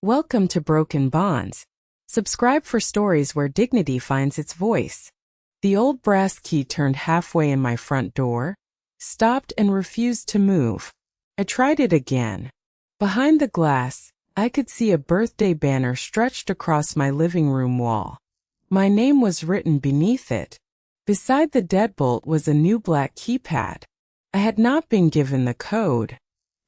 Welcome to Broken Bonds. Subscribe for stories where dignity finds its voice. The old brass key turned halfway in my front door, stopped and refused to move. I tried it again. Behind the glass, I could see a birthday banner stretched across my living room wall. My name was written beneath it. Beside the deadbolt was a new black keypad. I had not been given the code.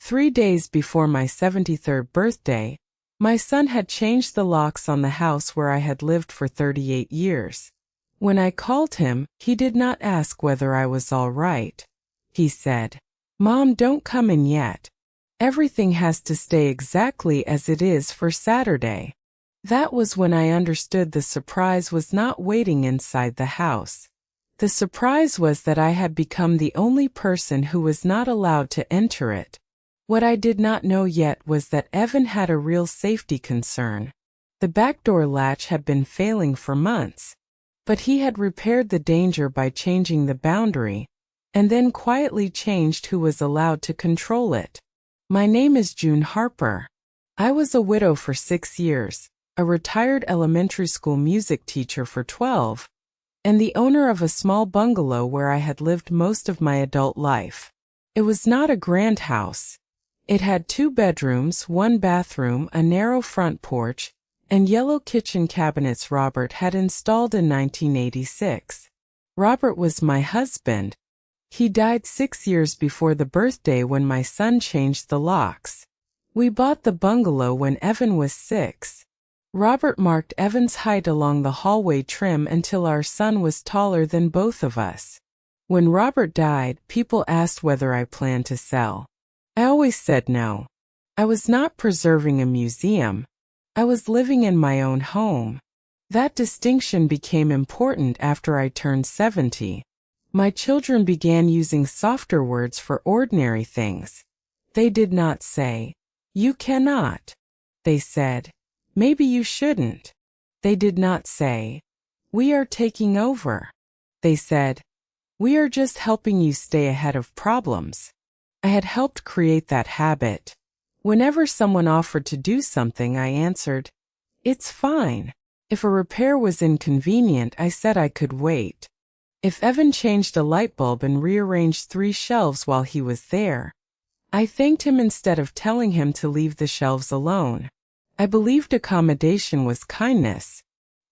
3 days before my 73rd birthday, my son had changed the locks on the house where I had lived for 38 years. When I called him, he did not ask whether I was all right. He said, "Mom, don't come in yet. Everything has to stay exactly as it is for Saturday." That was when I understood the surprise was not waiting inside the house. The surprise was that I had become the only person who was not allowed to enter it. What I did not know yet was that Evan had a real safety concern. The back door latch had been failing for months, but he had repaired the danger by changing the boundary, and then quietly changed who was allowed to control it. My name is June Harper. I was a widow for 6 years, a retired elementary school music teacher for 12, and the owner of a small bungalow where I had lived most of my adult life. It was not a grand house. It had 2 bedrooms, 1 bathroom, a narrow front porch, and yellow kitchen cabinets Robert had installed in 1986. Robert was my husband. He died 6 years before the birthday when my son changed the locks. We bought the bungalow when Evan was 6. Robert marked Evan's height along the hallway trim until our son was taller than both of us. When Robert died, people asked whether I planned to sell. I always said no. I was not preserving a museum. I was living in my own home. That distinction became important after I turned 70. My children began using softer words for ordinary things. They did not say, "You cannot." They said, "Maybe you shouldn't." They did not say, "We are taking over." They said, "We are just helping you stay ahead of problems." I had helped create that habit. Whenever someone offered to do something, I answered, "It's fine." If a repair was inconvenient, I said I could wait. If Evan changed a light bulb and rearranged 3 shelves while he was there, I thanked him instead of telling him to leave the shelves alone. I believed accommodation was kindness.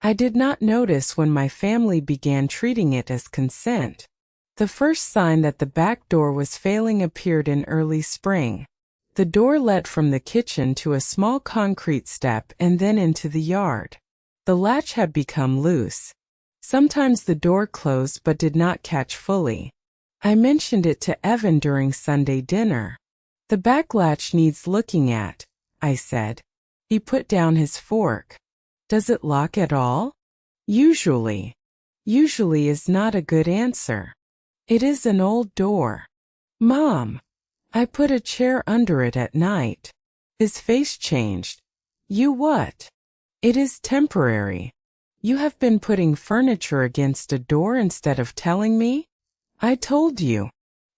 I did not notice when my family began treating it as consent. The first sign that the back door was failing appeared in early spring. The door led from the kitchen to a small concrete step and then into the yard. The latch had become loose. Sometimes the door closed but did not catch fully. I mentioned it to Evan during Sunday dinner. "The back latch needs looking at," I said. He put down his fork. "Does it lock at all?" "Usually." Usually is not a good answer. It is an old door. "Mom." I put a chair under it at night. His face changed. "You what?" "It is temporary." "You have been putting furniture against a door instead of telling me?" "I told you."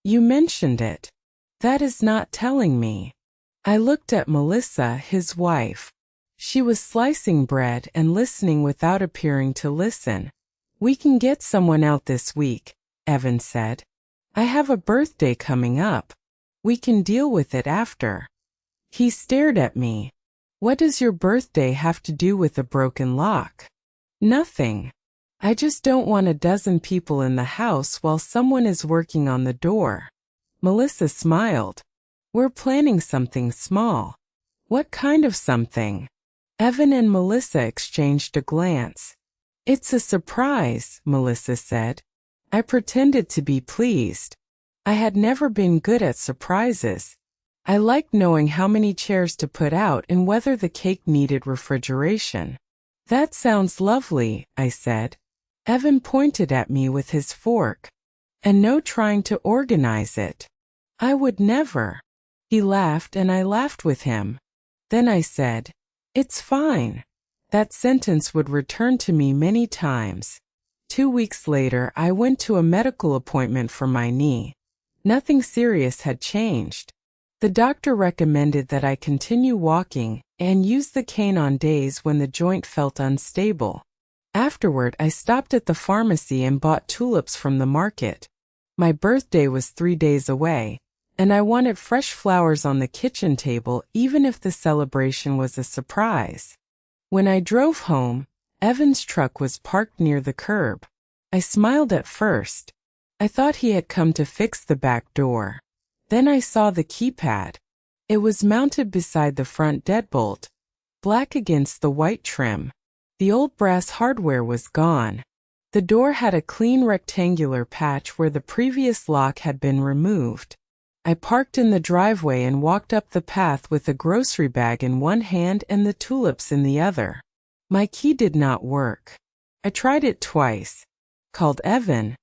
"You mentioned it." "That is not telling me." I looked at Melissa, his wife. She was slicing bread and listening without appearing to listen. "We can get someone out this week," Evan said. "I have a birthday coming up. We can deal with it after." He stared at me. "What does your birthday have to do with a broken lock?" "Nothing. I just don't want a dozen people in the house while someone is working on the door." Melissa smiled. "We're planning something small." "What kind of something?" Evan and Melissa exchanged a glance. "It's a surprise," Melissa said. I pretended to be pleased. I had never been good at surprises. I liked knowing how many chairs to put out and whether the cake needed refrigeration. "That sounds lovely," I said. Evan pointed at me with his fork. "And no trying to organize it." "I would never." He laughed and I laughed with him. Then I said, "It's fine." That sentence would return to me many times. 2 weeks later, I went to a medical appointment for my knee. Nothing serious had changed. The doctor recommended that I continue walking and use the cane on days when the joint felt unstable. Afterward, I stopped at the pharmacy and bought tulips from the market. My birthday was 3 days away, and I wanted fresh flowers on the kitchen table even if the celebration was a surprise. When I drove home, Evan's truck was parked near the curb. I smiled at first. I thought he had come to fix the back door. Then I saw the keypad. It was mounted beside the front deadbolt, black against the white trim. The old brass hardware was gone. The door had a clean rectangular patch where the previous lock had been removed. I parked in the driveway and walked up the path with a grocery bag in one hand and the tulips in the other. My key did not work. I tried it twice. Called Evan.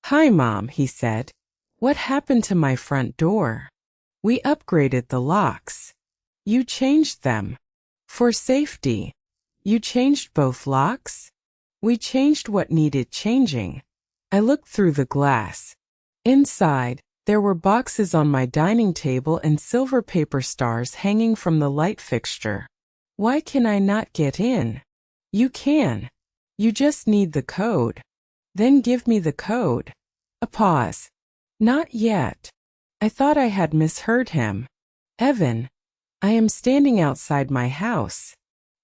"Hi, Mom," he said. "What happened to my front door?" "We upgraded the locks." "You changed them?" "For safety." "You changed both locks?" "We changed what needed changing." I looked through the glass. Inside, there were boxes on my dining table and silver paper stars hanging from the light fixture. "Why can I not get in?" "You can. You just need the code." "Then give me the code." A pause. "Not yet." I thought I had misheard him. "Evan, I am standing outside my house."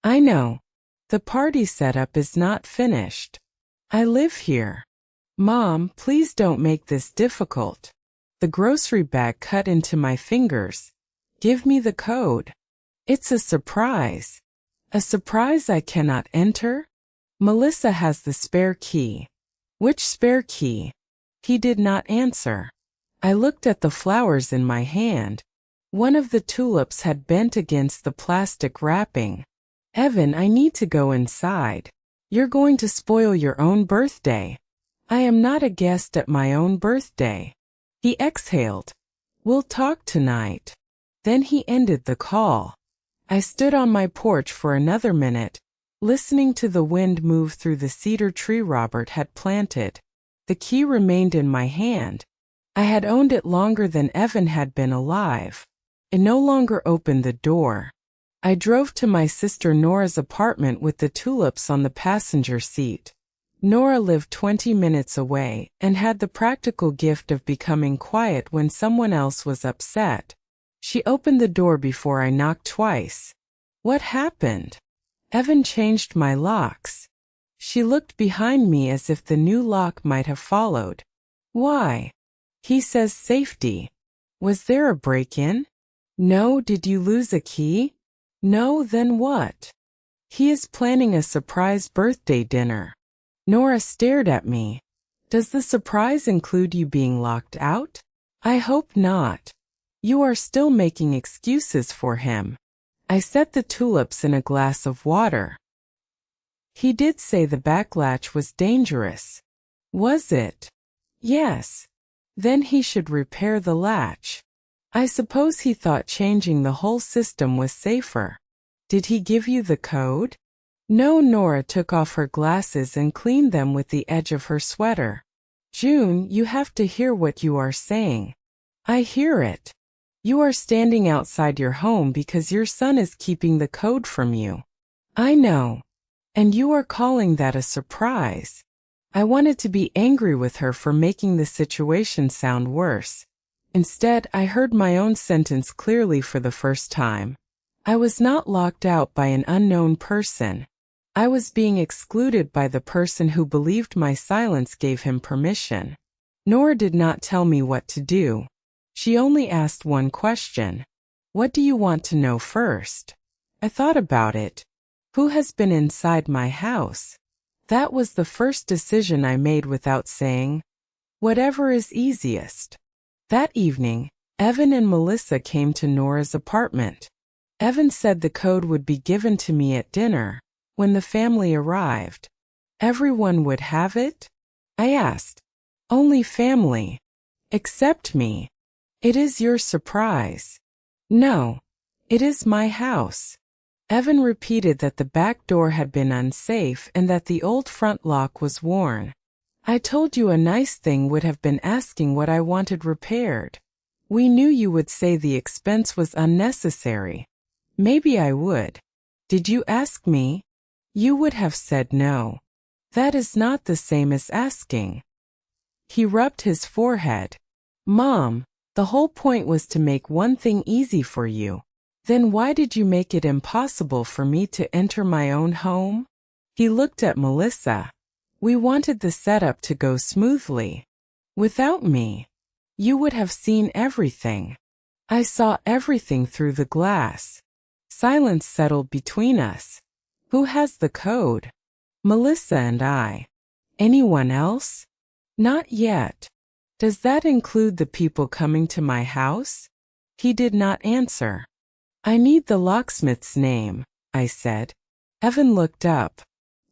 "I know. The party setup is not finished. I live here." "Mom, please don't make this difficult." The grocery bag cut into my fingers. "Give me the code." "It's a surprise." "A surprise I cannot enter?" "Melissa has the spare key." "Which spare key?" He did not answer. I looked at the flowers in my hand. One of the tulips had bent against the plastic wrapping. "Evan, I need to go inside. You're going to spoil your own birthday." "I am not a guest at my own birthday." He exhaled. "We'll talk tonight." Then he ended the call. I stood on my porch for another minute, listening to the wind move through the cedar tree Robert had planted. The key remained in my hand. I had owned it longer than Evan had been alive. It no longer opened the door. I drove to my sister Nora's apartment with the tulips on the passenger seat. Nora lived 20 minutes away and had the practical gift of becoming quiet when someone else was upset. She opened the door before I knocked twice. "What happened?" "Evan changed my locks." She looked behind me as if the new lock might have followed. "Why?" "He says safety." "Was there a break-in?" "No." "Did you lose a key?" "No." "Then what?" "He is planning a surprise birthday dinner." Nora stared at me. "Does the surprise include you being locked out?" "I hope not." "You are still making excuses for him." I set the tulips in a glass of water. "He did say the back latch was dangerous." "Was it?" "Yes." "Then he should repair the latch." "I suppose he thought changing the whole system was safer." "Did he give you the code?" "No." Nora took off her glasses and cleaned them with the edge of her sweater. "June, you have to hear what you are saying." "I hear it. You are standing outside your home because your son is keeping the code from you." "I know. And you are calling that a surprise." I wanted to be angry with her for making the situation sound worse. Instead, I heard my own sentence clearly for the first time. I was not locked out by an unknown person. I was being excluded by the person who believed my silence gave him permission. Nora did not tell me what to do. She only asked one question. "What do you want to know first?" I thought about it. Who has been inside my house? That was the first decision I made without saying, "Whatever is easiest." That evening, Evan and Melissa came to Nora's apartment. Evan said the code would be given to me at dinner, when the family arrived. "Everyone would have it?" I asked. "Only family. Except me." "It is your surprise." "No. It is my house." Evan repeated that the back door had been unsafe and that the old front lock was worn. "I told you a nice thing would have been asking what I wanted repaired." We knew you would say the expense was unnecessary. Maybe I would. Did you ask me? You would have said no. That is not the same as asking. He rubbed his forehead. Mom, the whole point was to make one thing easy for you. Then why did you make it impossible for me to enter my own home? He looked at Melissa. We wanted the setup to go smoothly. Without me, you would have seen everything. I saw everything through the glass. Silence settled between us. Who has the code? Melissa and I. Anyone else? Not yet. Does that include the people coming to my house? He did not answer. I need the locksmith's name, I said. Evan looked up.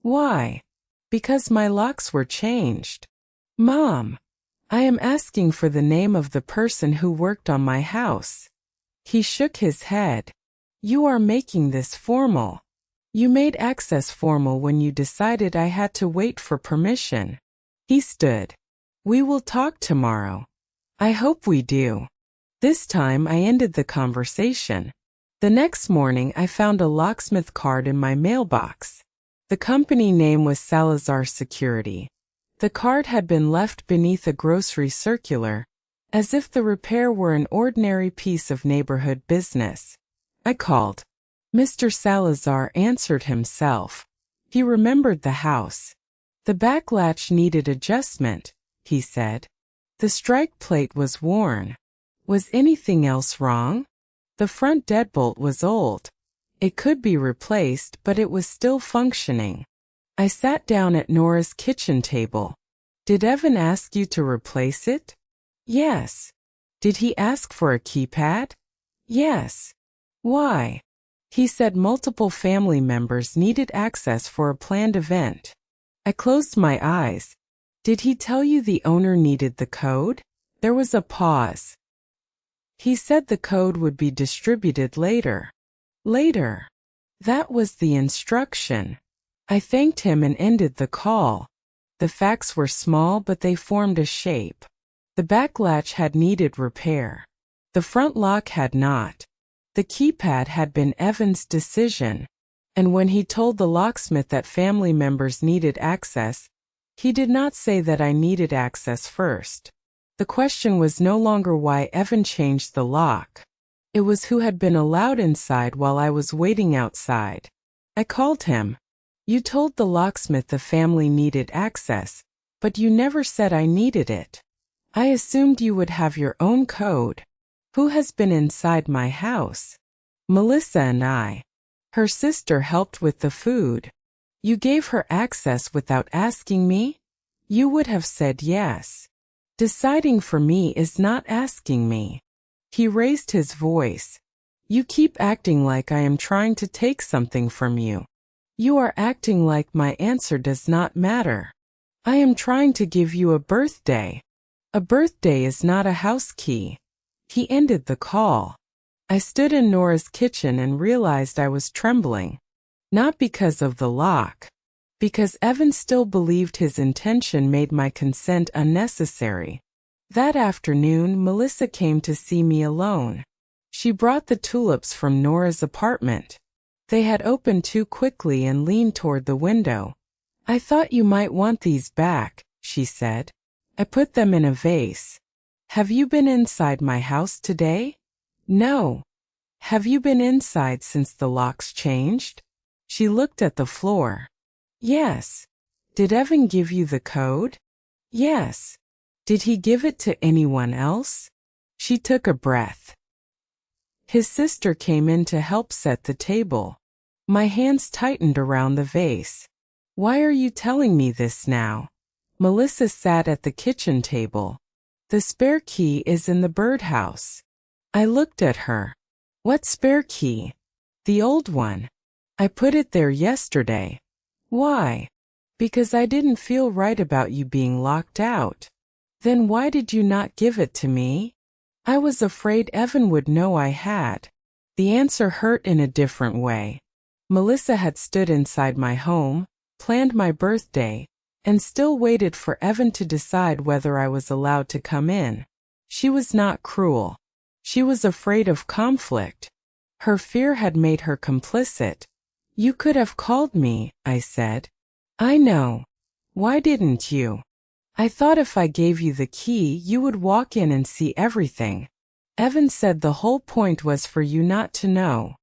Why? Because my locks were changed. Mom, I am asking for the name of the person who worked on my house. He shook his head. You are making this formal. You made access formal when you decided I had to wait for permission. He stood. We will talk tomorrow. I hope we do. This time I ended the conversation. The next morning I found a locksmith card in my mailbox. The company name was Salazar Security. The card had been left beneath a grocery circular, as if the repair were an ordinary piece of neighborhood business. I called. Mr. Salazar answered himself. He remembered the house. The back latch needed adjustment, he said. The strike plate was worn. Was anything else wrong? The front deadbolt was old. It could be replaced, but it was still functioning. I sat down at Nora's kitchen table. Did Evan ask you to replace it? Yes. Did he ask for a keypad? Yes. Why? He said multiple family members needed access for a planned event. I closed my eyes. Did he tell you the owner needed the code? There was a pause. He said the code would be distributed later. Later. That was the instruction. I thanked him and ended the call. The facts were small, but they formed a shape. The back latch had needed repair. The front lock had not. The keypad had been Evan's decision, and when he told the locksmith that family members needed access, he did not say that I needed access first. The question was no longer why Evan changed the lock. It was who had been allowed inside while I was waiting outside. I called him. You told the locksmith the family needed access, but you never said I needed it. I assumed you would have your own code. Who has been inside my house? Melissa and I. Her sister helped with the food. You gave her access without asking me? You would have said yes. Deciding for me is not asking me. He raised his voice. You keep acting like I am trying to take something from you. You are acting like my answer does not matter. I am trying to give you a birthday. A birthday is not a house key. He ended the call. I stood in Nora's kitchen and realized I was trembling. Not because of the lock. Because Evan still believed his intention made my consent unnecessary. That afternoon, Melissa came to see me alone. She brought the tulips from Nora's apartment. They had opened too quickly and leaned toward the window. I thought you might want these back, she said. I put them in a vase. Have you been inside my house today? No. Have you been inside since the locks changed? She looked at the floor. Yes. Did Evan give you the code? Yes. Did he give it to anyone else? She took a breath. His sister came in to help set the table. My hands tightened around the vase. Why are you telling me this now? Melissa sat at the kitchen table. The spare key is in the birdhouse. I looked at her. What spare key? The old one. I put it there yesterday. Why? Because I didn't feel right about you being locked out. Then why did you not give it to me? I was afraid Evan would know I had. The answer hurt in a different way. Melissa had stood inside my home, planned my birthday, and still waited for Evan to decide whether I was allowed to come in. She was not cruel. She was afraid of conflict. Her fear had made her complicit. You could have called me, I said. I know. Why didn't you? I thought if I gave you the key, you would walk in and see everything. Evan said the whole point was for you not to know.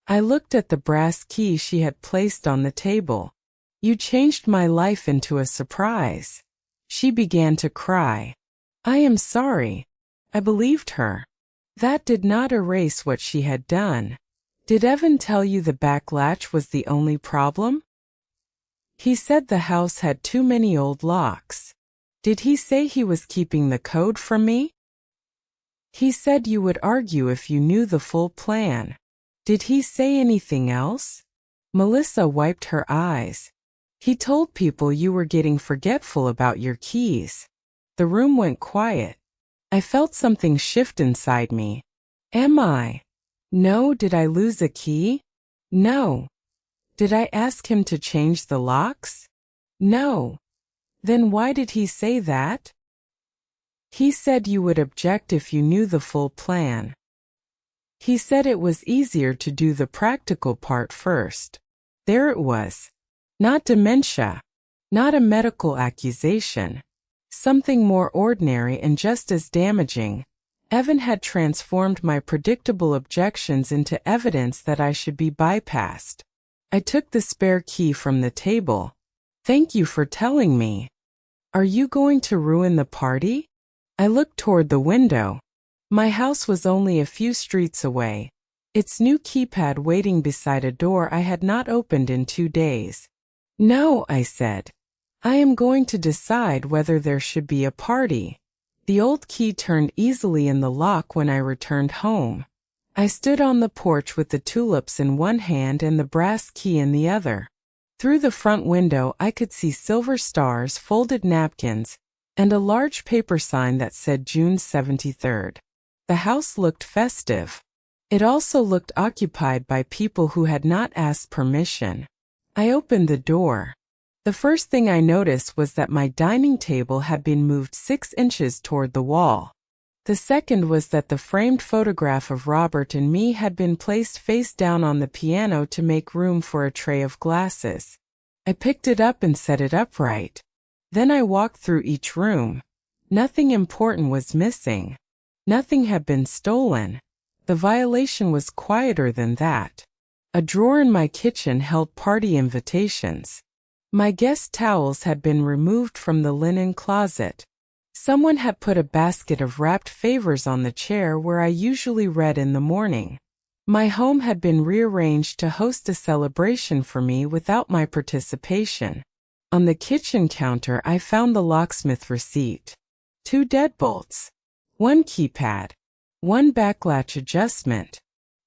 I looked at the brass key she had placed on the table. You changed my life into a surprise. She began to cry. I am sorry. I believed her. That did not erase what she had done. Did Evan tell you the back latch was the only problem? He said the house had too many old locks. Did he say he was keeping the code from me? He said you would argue if you knew the full plan. Did he say anything else? Melissa wiped her eyes. He told people you were getting forgetful about your keys. The room went quiet. I felt something shift inside me. Am I? No. Did I lose a key? No. Did I ask him to change the locks? No. Then why did he say that? He said you would object if you knew the full plan. He said it was easier to do the practical part first. There it was. Not dementia. Not a medical accusation. Something more ordinary and just as damaging. Evan had transformed my predictable objections into evidence that I should be bypassed. I took the spare key from the table. Thank you for telling me. Are you going to ruin the party? I looked toward the window. My house was only a few streets away, its new keypad waiting beside a door I had not opened in 2 days. No, I said. I am going to decide whether there should be a party. The old key turned easily in the lock when I returned home. I stood on the porch with the tulips in one hand and the brass key in the other. Through the front window I could see silver stars, folded napkins, and a large paper sign that said June 73rd. The house looked festive. It also looked occupied by people who had not asked permission. I opened the door. The first thing I noticed was that my dining table had been moved 6 inches toward the wall. The second was that the framed photograph of Robert and me had been placed face down on the piano to make room for a tray of glasses. I picked it up and set it upright. Then I walked through each room. Nothing important was missing. Nothing had been stolen. The violation was quieter than that. A drawer in my kitchen held party invitations. My guest towels had been removed from the linen closet. Someone had put a basket of wrapped favors on the chair where I usually read in the morning. My home had been rearranged to host a celebration for me without my participation. On the kitchen counter I found the locksmith receipt. 2 deadbolts. 1 keypad. 1 backlatch adjustment.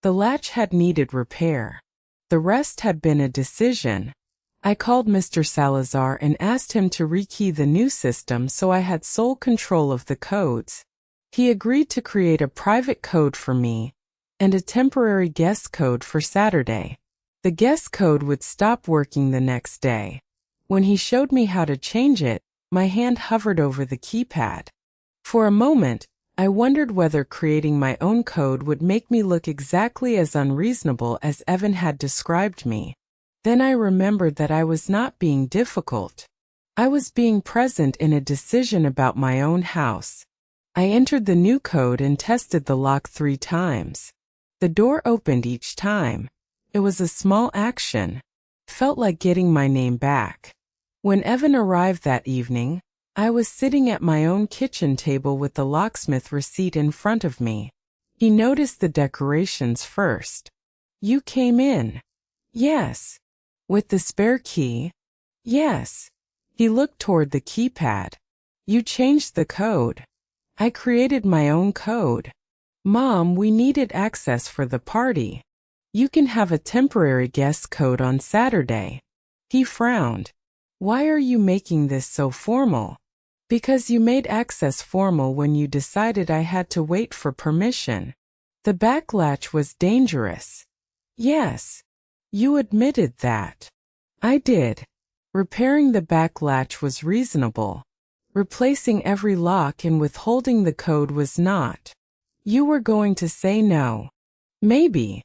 The latch had needed repair. The rest had been a decision. I called Mr. Salazar and asked him to rekey the new system so I had sole control of the codes. He agreed to create a private code for me and a temporary guest code for Saturday. The guest code would stop working the next day. When he showed me how to change it, my hand hovered over the keypad. For a moment, I wondered whether creating my own code would make me look exactly as unreasonable as Evan had described me. Then I remembered that I was not being difficult. I was being present in a decision about my own house. I entered the new code and tested the lock 3 times. The door opened each time. It was a small action. Felt like getting my name back. When Evan arrived that evening, I was sitting at my own kitchen table with the locksmith receipt in front of me. He noticed the decorations first. You came in. Yes. With the spare key? Yes. He looked toward the keypad. You changed the code. I created my own code. Mom, we needed access for the party. You can have a temporary guest code on Saturday. He frowned. Why are you making this so formal? Because you made access formal when you decided I had to wait for permission. The back latch was dangerous. Yes. You admitted that. I did. Repairing the back latch was reasonable. Replacing every lock and withholding the code was not. You were going to say no. Maybe.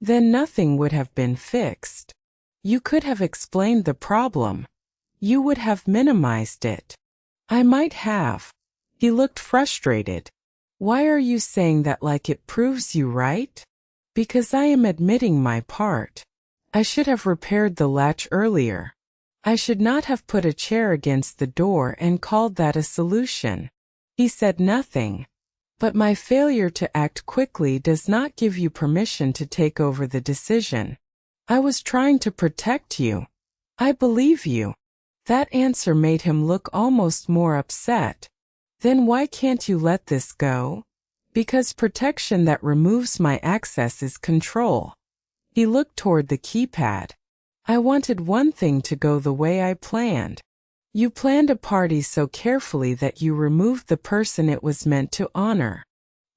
Then nothing would have been fixed. You could have explained the problem. You would have minimized it. I might have. He looked frustrated. Why are you saying that like it proves you right? Because I am admitting my part. I should have repaired the latch earlier. I should not have put a chair against the door and called that a solution. He said nothing. But my failure to act quickly does not give you permission to take over the decision. I was trying to protect you. I believe you. That answer made him look almost more upset. Then why can't you let this go? Because protection that removes my access is control. He looked toward the keypad. I wanted one thing to go the way I planned. You planned a party so carefully that you removed the person it was meant to honor.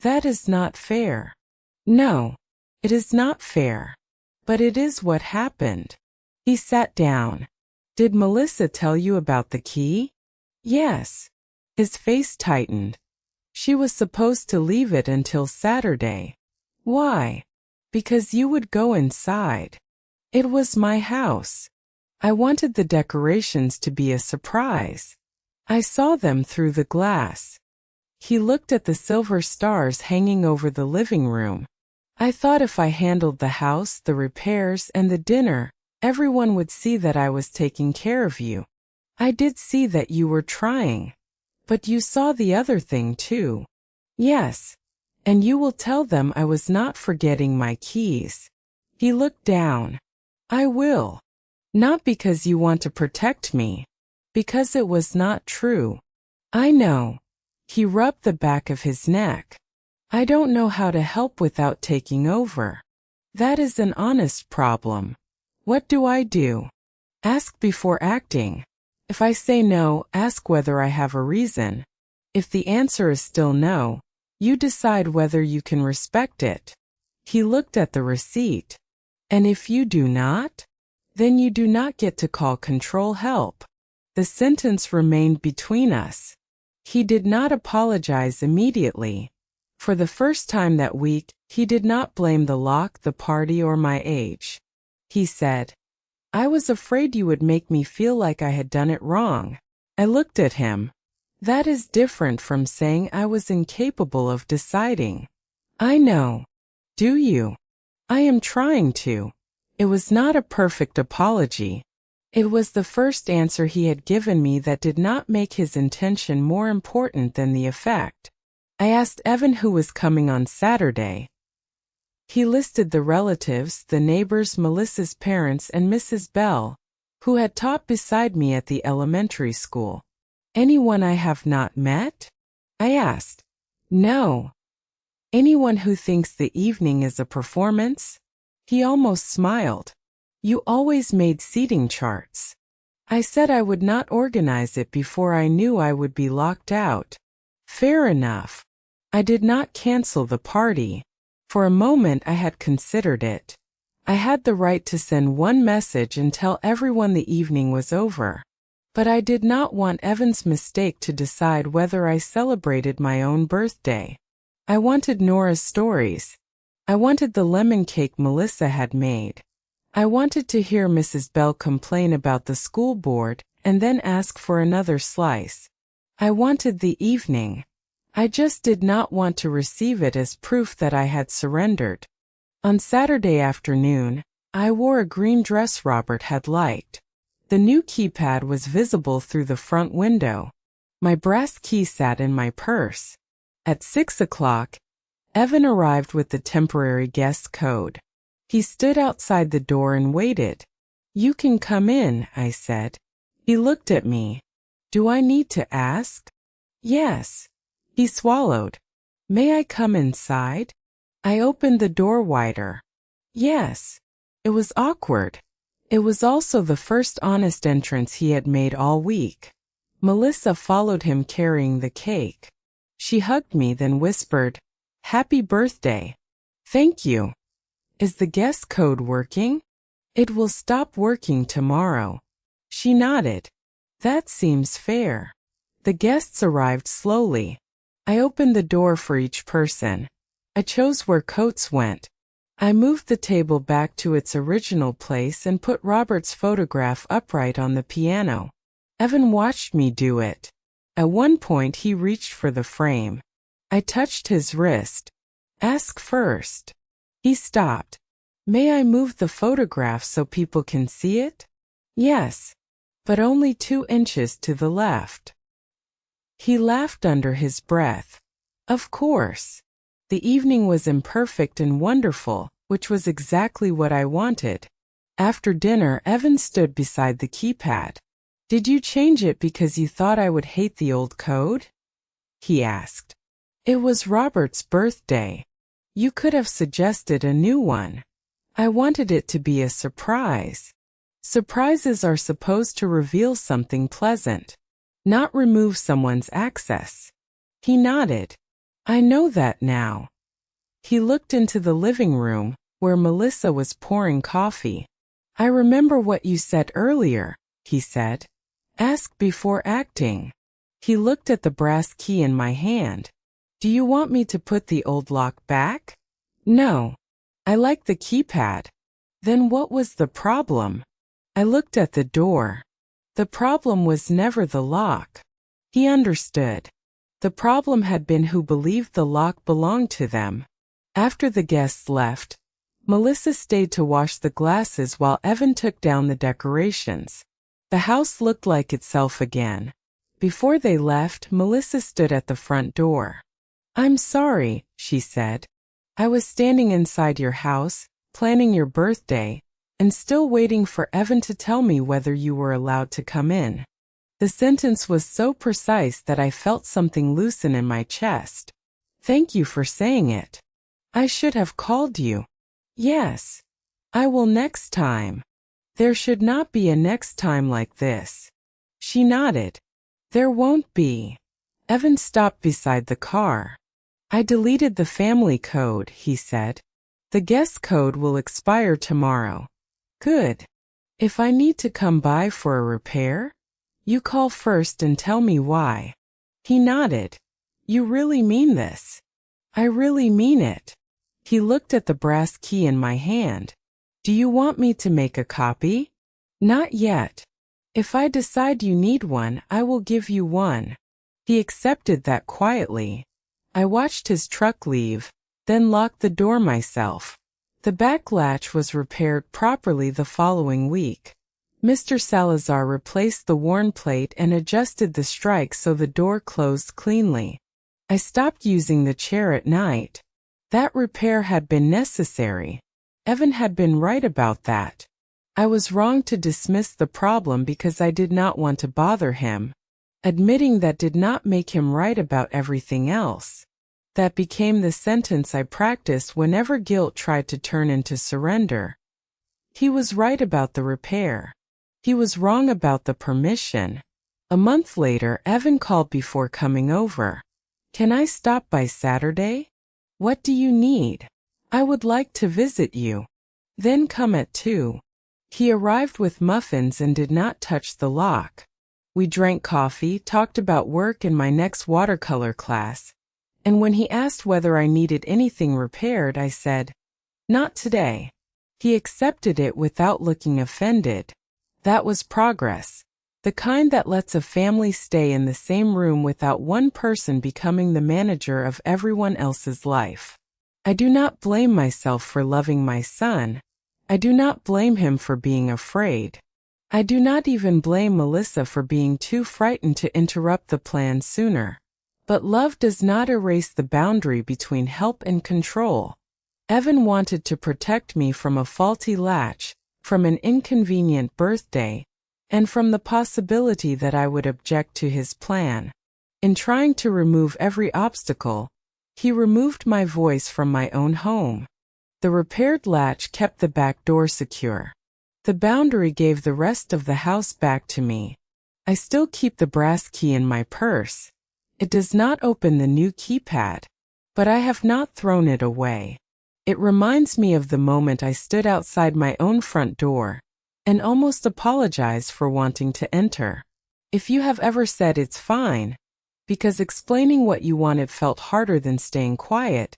That is not fair. No, it is not fair. But it is what happened. He sat down. Did Melissa tell you about the key? Yes. His face tightened. She was supposed to leave it until Saturday. Why? Because you would go inside. It was my house. I wanted the decorations to be a surprise. I saw them through the glass. He looked at the silver stars hanging over the living room. I thought if I handled the house, the repairs, and the dinner, everyone would see that I was taking care of you. I did see that you were trying. But you saw the other thing too. Yes. And you will tell them I was not forgetting my keys. He looked down. I will. Not because you want to protect me. Because it was not true. I know. He rubbed the back of his neck. I don't know how to help without taking over. That is an honest problem. What do I do? Ask before acting. If I say no, ask whether I have a reason. If the answer is still no, you decide whether you can respect it. He looked at the receipt. And if you do not, then you do not get to call control help. The sentence remained between us. He did not apologize immediately. For the first time that week, he did not blame the lock, the party, or my age. He said, I was afraid you would make me feel like I had done it wrong. I looked at him. That is different from saying I was incapable of deciding. I know. Do you? I am trying to. It was not a perfect apology. It was the first answer he had given me that did not make his intention more important than the effect. I asked Evan who was coming on Saturday. He listed the relatives, the neighbors, Melissa's parents, and Mrs. Bell, who had taught beside me at the elementary school. Anyone I have not met? I asked. No. Anyone who thinks the evening is a performance? He almost smiled. You always made seating charts. I said I would not organize it before I knew I would be locked out. Fair enough. I did not cancel the party. For a moment I had considered it. I had the right to send one message and tell everyone the evening was over. But I did not want Evan's mistake to decide whether I celebrated my own birthday. I wanted Nora's stories. I wanted the lemon cake Melissa had made. I wanted to hear Mrs. Bell complain about the school board and then ask for another slice. I wanted the evening. I just did not want to receive it as proof that I had surrendered. On Saturday afternoon, I wore a green dress Robert had liked. The new keypad was visible through the front window. My brass key sat in my purse. At 6 o'clock, Evan arrived with the temporary guest code. He stood outside the door and waited. You can come in, I said. He looked at me. Do I need to ask? Yes. He swallowed. May I come inside? I opened the door wider. Yes. It was awkward. It was also the first honest entrance he had made all week. Melissa followed him carrying the cake. She hugged me, then whispered, Happy birthday. Thank you. Is the guest code working? It will stop working tomorrow. She nodded. That seems fair. The guests arrived slowly. I opened the door for each person. I chose where coats went. I moved the table back to its original place and put Robert's photograph upright on the piano. Evan watched me do it. At one point he reached for the frame. I touched his wrist. Ask first. He stopped. May I move the photograph so people can see it? Yes, but only 2 inches to the left. He laughed under his breath. Of course. The evening was imperfect and wonderful, which was exactly what I wanted. After dinner, Evan stood beside the keypad. Did you change it because you thought I would hate the old code? He asked. It was Robert's birthday. You could have suggested a new one. I wanted it to be a surprise. Surprises are supposed to reveal something pleasant, not remove someone's access. He nodded. I know that now. He looked into the living room, where Melissa was pouring coffee. I remember what you said earlier, he said. Ask before acting. He looked at the brass key in my hand. Do you want me to put the old lock back? No. I like the keypad. Then what was the problem? I looked at the door. The problem was never the lock. He understood. The problem had been who believed the lock belonged to them. After the guests left, Melissa stayed to wash the glasses while Evan took down the decorations. The house looked like itself again. Before they left, Melissa stood at the front door. I'm sorry, she said. I was standing inside your house, planning your birthday, and still waiting for Evan to tell me whether you were allowed to come in. The sentence was so precise that I felt something loosen in my chest. Thank you for saying it. I should have called you. Yes. I will next time. There should not be a next time like this. She nodded. There won't be. Evan stopped beside the car. I deleted the family code, he said. The guest code will expire tomorrow. Good. If I need to come by for a repair, you call first and tell me why. He nodded. You really mean this? I really mean it. He looked at the brass key in my hand. Do you want me to make a copy? Not yet. If I decide you need one, I will give you one. He accepted that quietly. I watched his truck leave, then locked the door myself. The back latch was repaired properly the following week. Mr. Salazar replaced the worn plate and adjusted the strike so the door closed cleanly. I stopped using the chair at night. That repair had been necessary. Evan had been right about that. I was wrong to dismiss the problem because I did not want to bother him. Admitting that did not make him right about everything else. That became the sentence I practiced whenever guilt tried to turn into surrender. He was right about the repair. He was wrong about the permission. A month later, Evan called before coming over. Can I stop by Saturday? What do you need? I would like to visit you. Then come at 2. He arrived with muffins and did not touch the lock. We drank coffee, talked about work and my next watercolor class. And when he asked whether I needed anything repaired, I said, not today. He accepted it without looking offended. That was progress. The kind that lets a family stay in the same room without one person becoming the manager of everyone else's life. I do not blame myself for loving my son. I do not blame him for being afraid. I do not even blame Melissa for being too frightened to interrupt the plan sooner. But love does not erase the boundary between help and control. Evan wanted to protect me from a faulty latch, from an inconvenient birthday, and from the possibility that I would object to his plan. In trying to remove every obstacle, he removed my voice from my own home. The repaired latch kept the back door secure. The boundary gave the rest of the house back to me. I still keep the brass key in my purse. It does not open the new keypad, but I have not thrown it away. It reminds me of the moment I stood outside my own front door and almost apologized for wanting to enter. If you have ever said it's fine, because explaining what you wanted felt harder than staying quiet,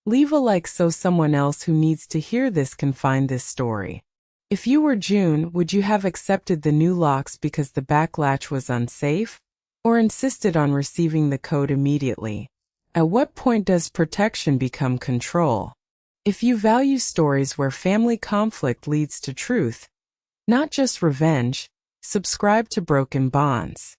Leave a like so someone else who needs to hear this can find this story. If you were June, would you have accepted the new locks because the back latch was unsafe, or insisted on receiving the code immediately? At what point does protection become control? If you value stories where family conflict leads to truth, not just revenge, subscribe to Broken Bonds.